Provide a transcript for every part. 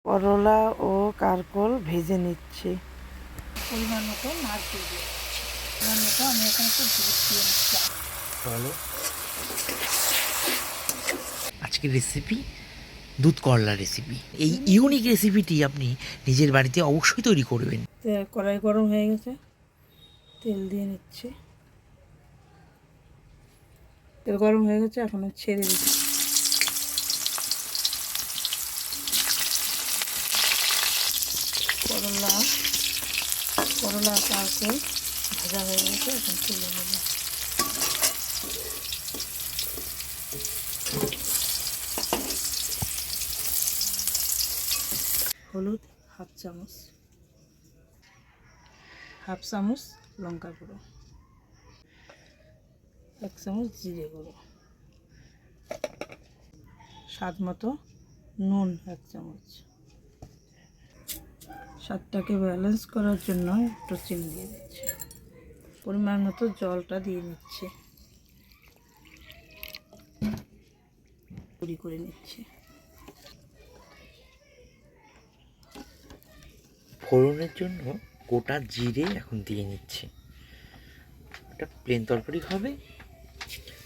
করলা ও কারকল ভেজে নিচ্ছি। পরিমাণ মতো নারকেল দিয়ে দিচ্ছি। পরিমাণ মতো আমি এখানে একটু দুধ দিয়ে নিচ্ছি। ভালো। আজকের রেসিপি দুধ করলা রেসিপি। এই ইউনিক রেসিপিটি আপনি নিজের বাড়িতে অবশ্যই তৈরি করবেন। কড়াই গরম হয়ে গেছে, তেল দিয়ে নিচ্ছি। তেল গরম হয়ে গেছে, এখন ছেড়ে দিচ্ছি। করলা কারকল ভাজা হয়ে গেছে, এখন তুলে নেব। হলুদ হাফ চামচ লঙ্কা গুঁড়ো, 1 চামচ জিরে গুঁড়ো, স্বাদ মতো নুন 1 চামচ। স্বাদটাকে ব্যালেন্স করার জন্য একটু চিনি দিয়ে দিচ্ছি। পরিমাণ মতো জলটা দিয়ে নিচ্ছি, গুঁড়ি করে নিচ্ছি। ফোড়নের জন্য গোটা জিরে এখন দিয়ে নিচ্ছি। এটা প্লেন তরকারি হবে,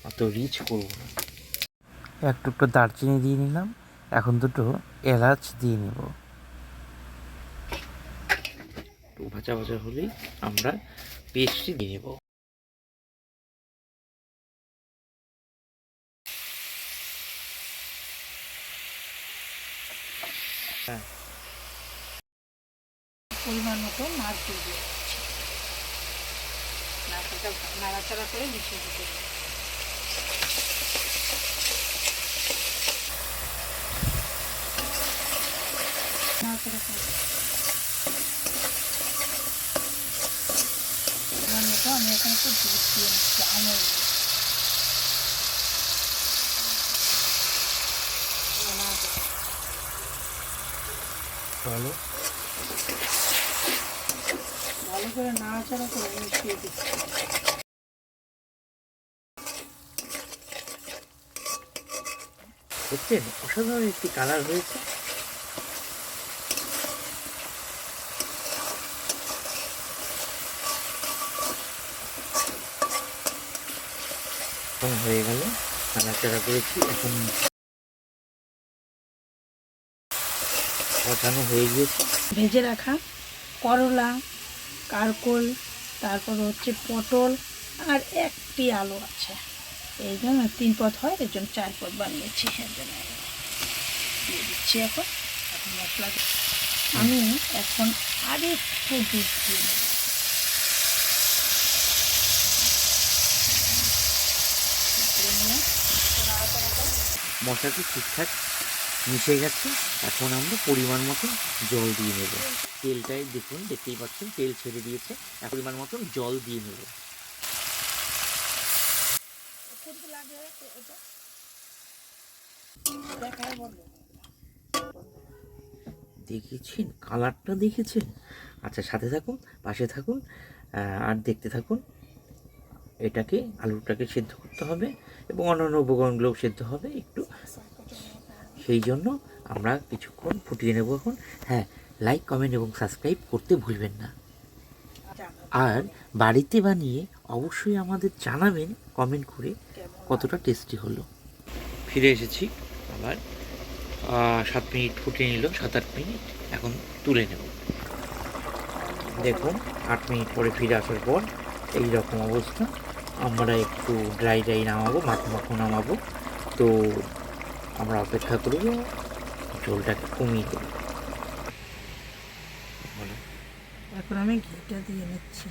অত রিচ করব না। একটু দারচিনি দিয়ে নিলাম, এখন দুটো এলাচ দিয়ে নেব। একটু ভাজা ভাজা হলেই আমরা পেস্টটি দিয়ে নেব। হ্যাঁ, পরিমাণ মতো নারকেল দিয়ে দিচ্ছি। নারকেলটা নাড়াচাড়া করে মিশিয়ে দিতে হবে। নাড়াচাড়া করে পরিমাণ মতো আমি এখানে একটু দুধ দিয়ে নিচ্ছি, আমল দিয়ে। ভালো। ভালো করে নাড়াচাড়া করে মিশিয়ে দিচ্ছি। দেখছেন অসাধারণ একটি কালার হয়েছে। এখন হয়ে গেল, নাড়াচাড়া করেছি, এখন কষানো হয়ে গিয়েছে। ভেজে রাখা করলা, কারকল, তারপর হচ্ছে পটল আর একটি আলু আছে। এই জন্য 3 পদ হয়, এর জন্য 4 পদ বানিয়েছি। এর জন্য দিয়ে দিচ্ছি। এখন মশলা আমি এখন আরেকটু দুধ দিয়ে নেব। মশলাটি ঠিকঠাক মিশে গেছে, এখন আমরা পরিমাণ মতো জল দিয়ে নেব। তেলটাই দেখুন, দেখতেই পাচ্ছেন তেল ছেড়ে দিয়েছে। পরিমাণ মতো জল দিয়ে নেব। দেখেছেন কালারটা, দেখেছেন? আচ্ছা, সাথে থাকুন, পাশে থাকুন, আর দেখতে থাকুন। এটাকে আলুটাকে সেদ্ধ করতে হবে এবং অন্যান্য উপকরণগুলোও সেদ্ধ হবে একটু, সেই জন্য আমরা কিছুক্ষণ ফুটিয়ে নেব এখন। হ্যাঁ, লাইক, কমেন্ট এবং সাবস্ক্রাইব করতে ভুলবেন না। আর বাড়িতে বানিয়ে অবশ্যই আমাদের জানাবেন কমেন্ট করে কতটা টেস্টি হলো। ফিরে এসেছি আবার। 7 মিনিট ফুটিয়ে নিল, 7-8 মিনিট। এখন তুলে নেব। দেখুন 8 মিনিট পরে ফিরে আসার পর এই রকম অবস্থা। আমরা একটু ড্রাই নামাবো, মাখো মাখো নামাবো। তো আমরা অপেক্ষা করব, ঝোলটাকে কমিয়ে দেবো। এখন আমি ঘিটা দিয়ে নিচ্ছি।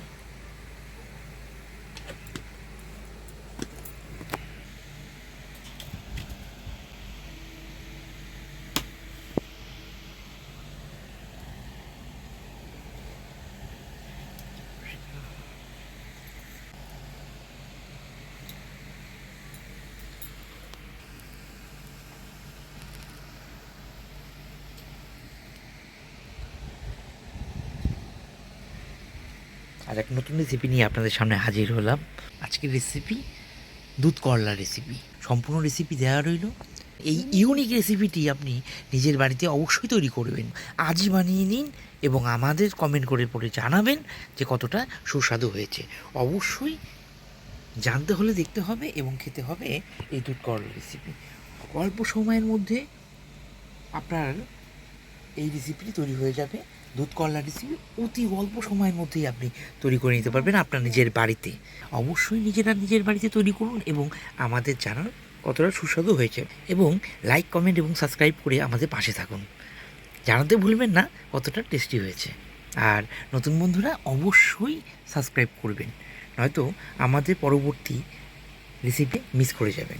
আর এক নতুন রেসিপি নিয়ে আপনাদের সামনে হাজির হলাম। আজকের রেসিপি দুধ করলা রেসিপি। সম্পূর্ণ রেসিপি দেওয়া রইল এই ইউনিক রেসিপিটি আপনি নিজের বাড়িতে অবশ্যই তৈরি করবেন। আজই বানিয়ে নিন এবং আমাদের কমেন্ট করে পরে জানাবেন যে কতটা সুস্বাদু হয়েছে। অবশ্যই জানতে হলে দেখতে হবে এবং খেতে হবে এই দুধ করলা রেসিপি। অল্প সময়ের মধ্যে আপনার এই রেসিপিটি তৈরি হয়ে যাবে। দুধ করলা রেসিপি অতি অল্প সময়ের মধ্যেই আপনি তৈরি করে নিতে পারবেন আপনার নিজের বাড়িতে। অবশ্যই নিজের বাড়িতে তৈরি করুন এবং আমাদের জানান কতটা সুস্বাদু হয়েছে, এবং লাইক, কমেন্ট এবং সাবস্ক্রাইব করে আমাদের পাশে থাকুন। জানাতে ভুলবেন না কতটা টেস্টি হয়েছে। আর নতুন বন্ধুরা অবশ্যই সাবস্ক্রাইব করবেন, নয়তো আমাদের পরবর্তী রেসিপি মিস করে যাবেন।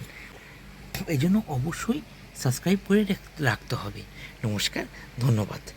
এই জন্য অবশ্যই সাবস্ক্রাইব করে রাখতে হবে। নমস্কার, ধন্যবাদ।